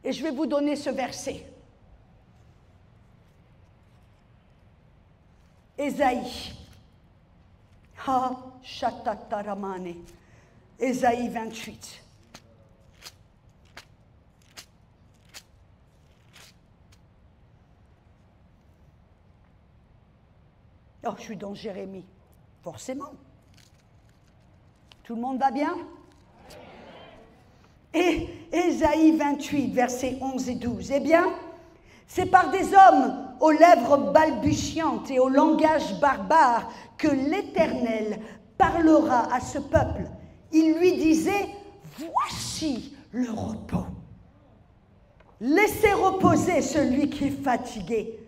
Et je vais vous donner ce verset. Ésaïe. Ha, Shatataramane. Ésaïe 28. Oh, je suis dans Jérémie. Forcément. Tout le monde va bien? Et Ésaïe 28, versets 11 et 12. Eh bien, c'est par des hommes aux lèvres balbutiantes et au langage barbare que l'Éternel parlera à ce peuple. Il lui disait, voici le repos. Laissez reposer celui qui est fatigué.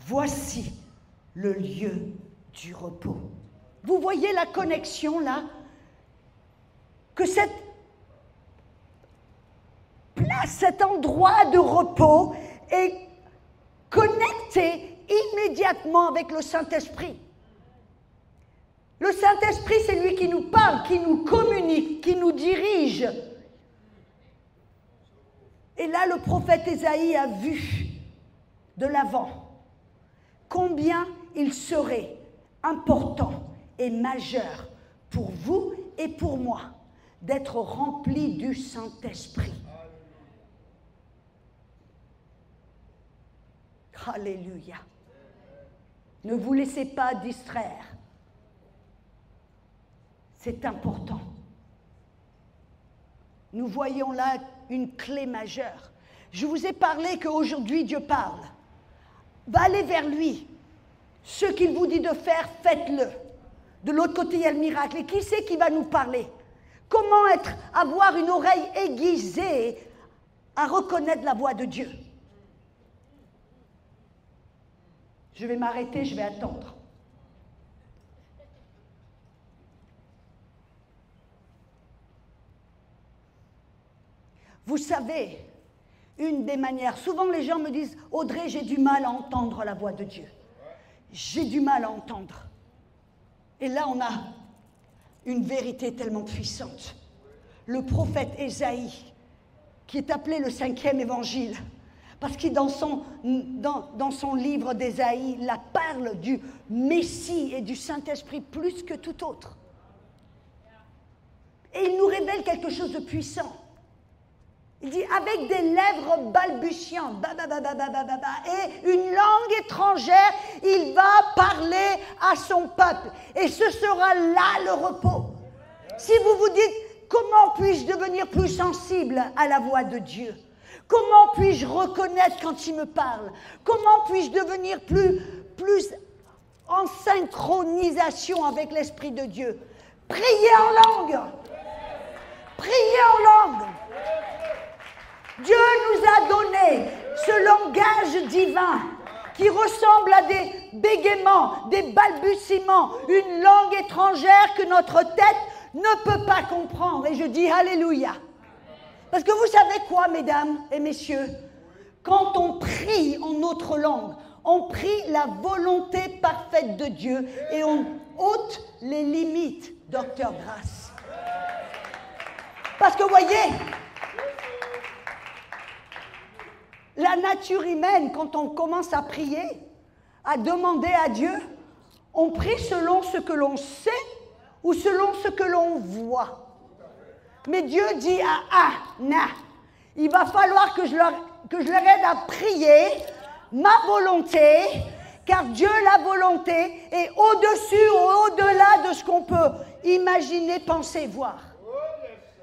Voici le lieu du repos. Vous voyez la connexion là? Que cette place, cet endroit de repos est connecté immédiatement avec le Saint-Esprit. Le Saint-Esprit, c'est lui qui nous parle, qui nous communique, qui nous dirige. Et là, le prophète Ésaïe a vu de l'avant combien il serait important et majeur pour vous et pour moi d'être remplis du Saint-Esprit. Alléluia. Ne vous laissez pas distraire. C'est important. Nous voyons là une clé majeure. Je vous ai parlé qu'aujourd'hui Dieu parle. Va aller vers lui. Ce qu'il vous dit de faire, faites-le. De l'autre côté, il y a le miracle. Et qui c'est qui va nous parler? Comment avoir une oreille aiguisée à reconnaître la voix de Dieu? Je vais m'arrêter, je vais attendre. Vous savez, une des manières, souvent les gens me disent, Audrey, j'ai du mal à entendre la voix de Dieu. J'ai du mal à entendre. Et là, on a une vérité tellement puissante. Le prophète Ésaïe, qui est appelé le 5e évangile, parce que dans son livre d'Ésaïe, il parle du Messie et du Saint-Esprit plus que tout autre. Et il nous révèle quelque chose de puissant. Il dit, avec des lèvres balbutiantes, et une langue étrangère, il va parler à son peuple. Et ce sera là le repos. Si vous vous dites, comment puis-je devenir plus sensible à la voix de Dieu? Comment puis-je reconnaître quand il me parle? Comment puis-je devenir plus en synchronisation avec l'Esprit de Dieu? Priez en langue. Priez en langue. Dieu nous a donné ce langage divin qui ressemble à des bégaiements, des balbutiements, une langue étrangère que notre tête ne peut pas comprendre. Et je dis Alléluia. Parce que vous savez quoi, mesdames et messieurs? Quand on prie en notre langue, on prie la volonté parfaite de Dieu et on ôte les limites, Docteur Grace. Parce que vous voyez, la nature humaine, quand on commence à prier, à demander à Dieu, on prie selon ce que l'on sait ou selon ce que l'on voit. Mais Dieu dit il va falloir que je leur aide à prier ma volonté, car Dieu, la volonté, est au-dessus ou au-delà de ce qu'on peut imaginer, penser, voir.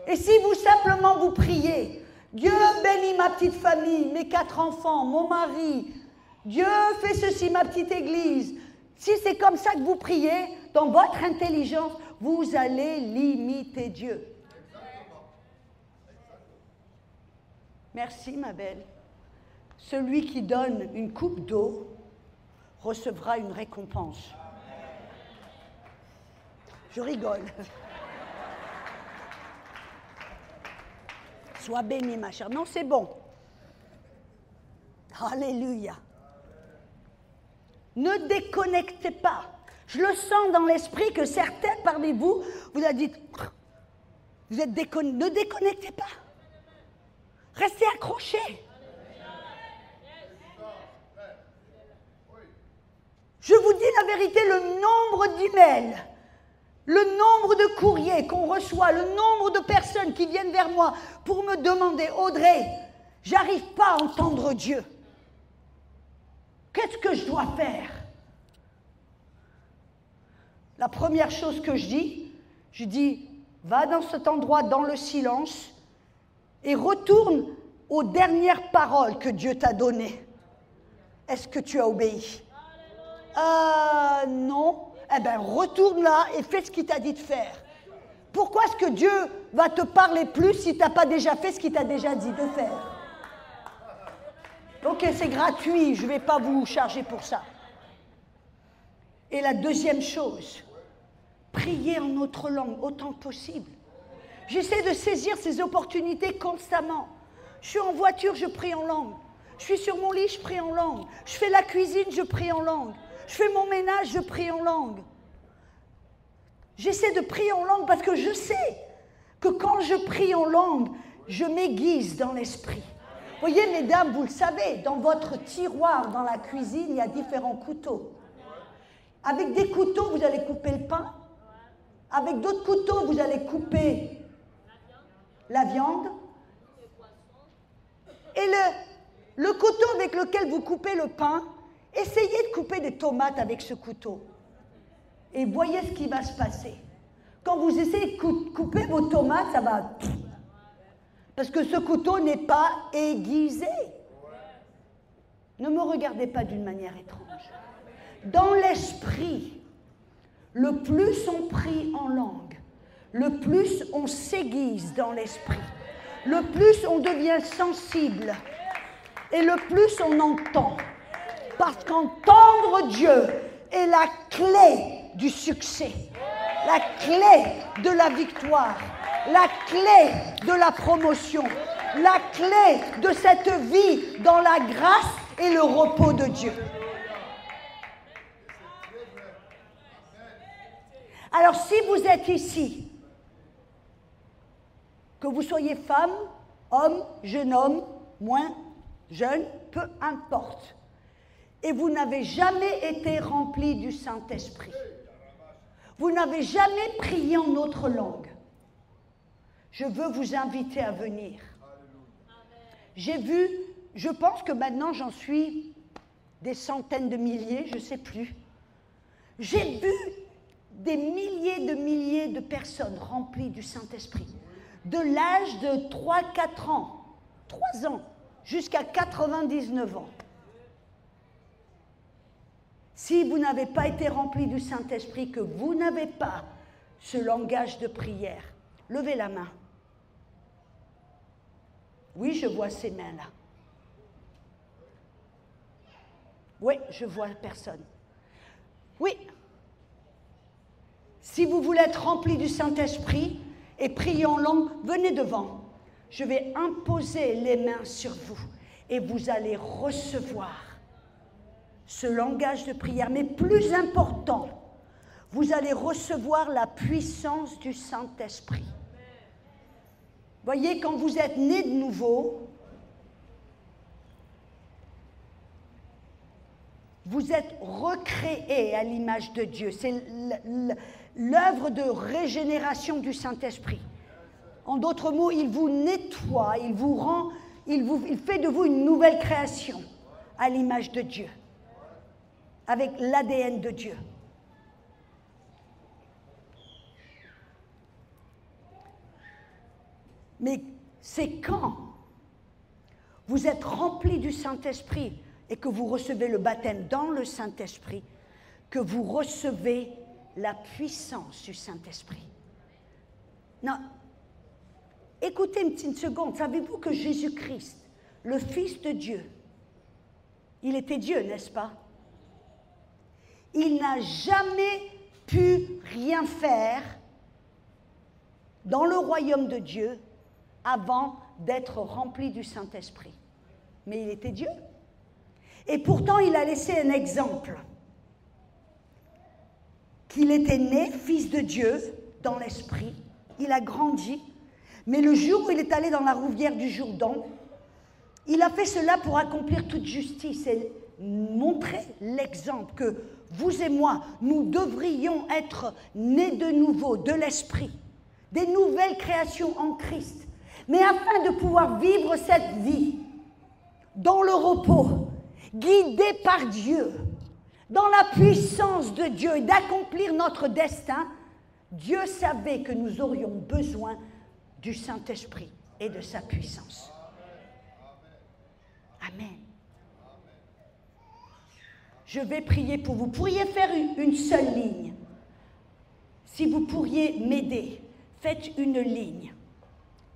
Et si vous simplement vous priez, Dieu bénit ma petite famille, mes 4 enfants, mon mari, Dieu fait ceci, ma petite église. Si c'est comme ça que vous priez, dans votre intelligence, vous allez limiter Dieu. Merci, ma belle. Celui qui donne une coupe d'eau recevra une récompense. Je rigole. Sois bénie, ma chère. Non, c'est bon. Alléluia. Ne déconnectez pas. Je le sens dans l'esprit que certains parmi vous, vous avez dit, vous êtes déconnectés. Ne déconnectez pas. Restez accrochés. Je vous dis la vérité, le nombre d'emails, le nombre de courriers qu'on reçoit, le nombre de personnes qui viennent vers moi pour me demander, Audrey, j'arrive pas à entendre Dieu. Qu'est-ce que je dois faire? La première chose que je dis, va dans cet endroit, dans le silence, et retourne aux dernières paroles que Dieu t'a données. Est-ce que tu as obéi? Non. Eh bien, retourne là et fais ce qu'il t'a dit de faire. Pourquoi est-ce que Dieu va te parler plus si tu n'as pas déjà fait ce qu'il t'a déjà dit de faire? Ok, c'est gratuit, je ne vais pas vous charger pour ça. Et la deuxième chose, priez en notre langue autant que possible. J'essaie de saisir ces opportunités constamment. Je suis en voiture, je prie en langue. Je suis sur mon lit, je prie en langue. Je fais la cuisine, je prie en langue. Je fais mon ménage, je prie en langue. J'essaie de prier en langue parce que je sais que quand je prie en langue, je m'aiguise dans l'esprit. Vous voyez, mesdames, vous le savez, dans votre tiroir, dans la cuisine, il y a différents couteaux. Avec des couteaux, vous allez couper le pain. Avec d'autres couteaux, vous allez couper la viande. Et le couteau avec lequel vous coupez le pain, essayez de couper des tomates avec ce couteau. Et voyez ce qui va se passer. Quand vous essayez de couper vos tomates, ça va... Parce que ce couteau n'est pas aiguisé. Ne me regardez pas d'une manière étrange. Dans l'esprit, le plus on prie en langue, le plus on s'aiguise dans l'esprit, le plus on devient sensible et le plus on entend. Parce qu'entendre Dieu est la clé du succès, la clé de la victoire, la clé de la promotion, la clé de cette vie dans la grâce et le repos de Dieu. Alors si vous êtes ici, que vous soyez femme, homme, moins jeune, peu importe, et vous n'avez jamais été rempli du Saint-Esprit, vous n'avez jamais prié en autre langue, je veux vous inviter à venir. J'ai vu, je pense que maintenant j'en suis des centaines de milliers, je ne sais plus. J'ai vu des milliers de personnes remplies du Saint-Esprit, de l'âge de 3-4 ans, 3 ans, jusqu'à 99 ans. Si vous n'avez pas été rempli du Saint-Esprit, que vous n'avez pas ce langage de prière, levez la main. Oui, je vois ces mains-là. Oui, je vois la personne. Oui. Si vous voulez être rempli du Saint-Esprit et prier en langue, venez devant. Je vais imposer les mains sur vous et vous allez recevoir ce langage de prière. Mais plus important, vous allez recevoir la puissance du Saint-Esprit. Voyez, quand vous êtes né de nouveau, vous êtes recréé à l'image de Dieu. C'est l'œuvre de régénération du Saint-Esprit. En d'autres mots, il vous nettoie, il vous rend, il fait de vous une nouvelle création à l'image de Dieu, avec l'ADN de Dieu. Mais c'est quand vous êtes rempli du Saint-Esprit et que vous recevez le baptême dans le Saint-Esprit que vous recevez la puissance du Saint-Esprit. Non, écoutez une petite seconde, savez-vous que Jésus-Christ, le Fils de Dieu, il était Dieu, n'est-ce pas? Il n'a jamais pu rien faire dans le royaume de Dieu avant d'être rempli du Saint-Esprit. Mais il était Dieu. Et pourtant, il a laissé un exemple. Qu'il était né, fils de Dieu, dans l'esprit. Il a grandi. Mais le jour où il est allé dans la rivière du Jourdain, il a fait cela pour accomplir toute justice et montrer l'exemple que vous et moi, nous devrions être nés de nouveau, de l'Esprit, des nouvelles créations en Christ. Mais afin de pouvoir vivre cette vie dans le repos, guidés par Dieu, dans la puissance de Dieu et d'accomplir notre destin, Dieu savait que nous aurions besoin du Saint-Esprit et de sa puissance. Amen. Je vais prier pour vous. Vous pourriez faire une seule ligne. Si vous pourriez m'aider, faites une ligne.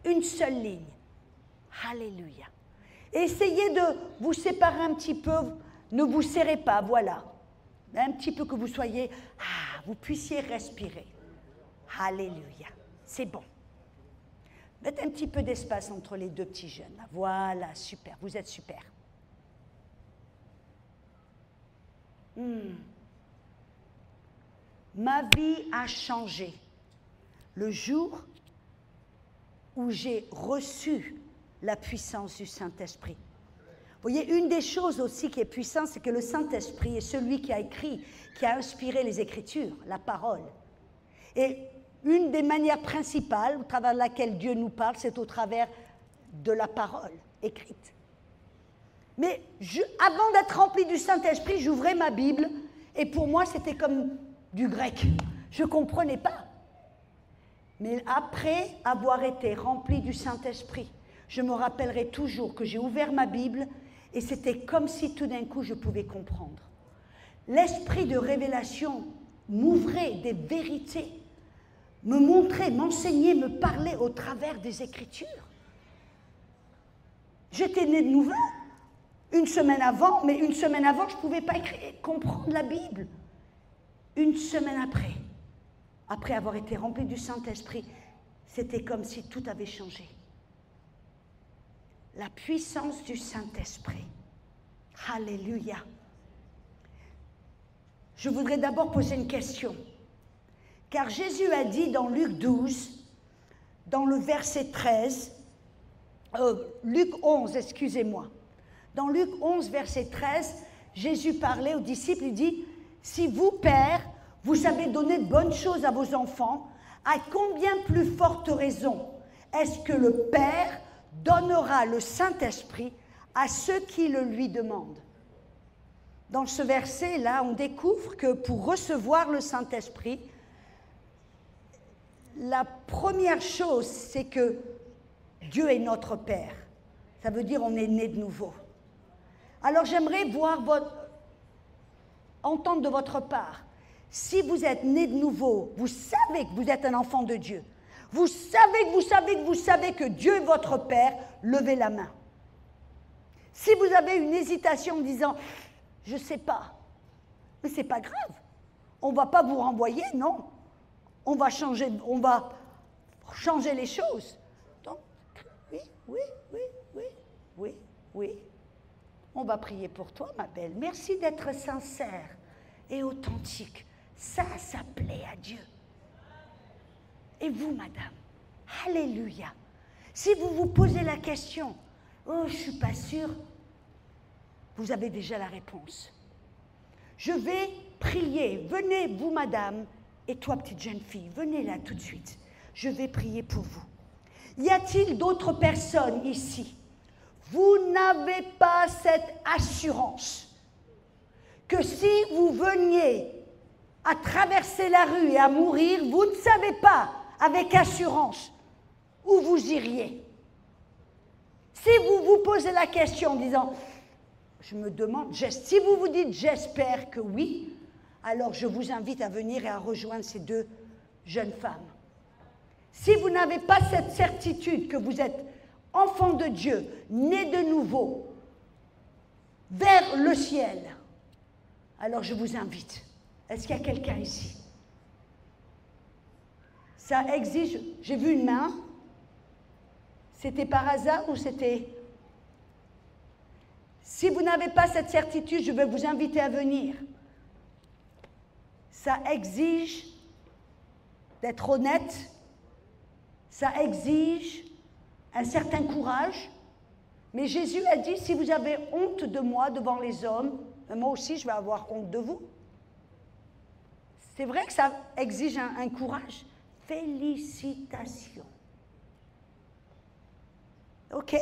Une seule ligne. Alléluia. Essayez de vous séparer un petit peu. Ne vous serrez pas, voilà. Un petit peu que vous soyez, vous puissiez respirer. Alléluia. C'est bon. Mettez un petit peu d'espace entre les deux petits jeunes. Là. Voilà, super. Vous êtes super. Ma vie a changé le jour où j'ai reçu la puissance du Saint-Esprit. Vous voyez, une des choses aussi qui est puissante, c'est que le Saint-Esprit est celui qui a écrit, qui a inspiré les Écritures, la parole. Et une des manières principales au travers de laquelle Dieu nous parle, c'est au travers de la parole écrite. Mais avant d'être rempli du Saint-Esprit, j'ouvrais ma Bible et pour moi, c'était comme du grec. Je ne comprenais pas. Mais après avoir été rempli du Saint-Esprit, je me rappellerai toujours que j'ai ouvert ma Bible et c'était comme si tout d'un coup je pouvais comprendre. L'esprit de révélation m'ouvrait des vérités, me montrait, m'enseignait, me parlait au travers des Écritures. J'étais née de nouveau. Une semaine avant, mais une semaine avant, je ne pouvais pas comprendre la Bible. Une semaine après avoir été rempli du Saint-Esprit, c'était comme si tout avait changé. La puissance du Saint-Esprit. Alléluia. Je voudrais d'abord poser une question. Car Jésus a dit dans Luc 12, dans le verset 13, Luc 11, excusez-moi. Dans Luc 11, verset 13, Jésus parlait aux disciples, il dit « Si vous, Pères, vous savez donner de bonnes choses à vos enfants, à combien plus forte raison est-ce que le Père donnera le Saint-Esprit à ceux qui le lui demandent ?» Dans ce verset-là, on découvre que pour recevoir le Saint-Esprit, la première chose, c'est que Dieu est notre Père. Ça veut dire qu'on est né de nouveau. Alors j'aimerais entendre de votre part, si vous êtes né de nouveau, vous savez que vous êtes un enfant de Dieu, vous savez que Dieu est votre Père, levez la main. Si vous avez une hésitation en disant, je ne sais pas, mais ce n'est pas grave, on ne va pas vous renvoyer, non, on va changer les choses. Donc, oui. On va prier pour toi, ma belle. Merci d'être sincère et authentique. Ça plaît à Dieu. Et vous, madame, alléluia. Si vous vous posez la question, oh, je ne suis pas sûre, vous avez déjà la réponse. Je vais prier. Venez, vous, madame, et toi, petite jeune fille, venez là tout de suite. Je vais prier pour vous. Y a-t-il d'autres personnes ici? Vous n'avez pas cette assurance que si vous veniez à traverser la rue et à mourir, vous ne savez pas avec assurance où vous iriez. Si vous vous posez la question en disant, je me demande, si vous vous dites j'espère que oui, alors je vous invite à venir et à rejoindre ces deux jeunes femmes. Si vous n'avez pas cette certitude que vous êtes enfant de Dieu, né de nouveau, vers le ciel, alors je vous invite. Est-ce qu'il y a quelqu'un ici? Ça exige, j'ai vu une main, c'était par hasard ou c'était... Si vous n'avez pas cette certitude, je vais vous inviter à venir. Ça exige d'être honnête, ça exige un certain courage, mais Jésus a dit, si vous avez honte de moi devant les hommes, moi aussi je vais avoir honte de vous. C'est vrai que ça exige un courage. Félicitations. Ok,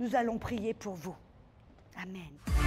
nous allons prier pour vous. Amen.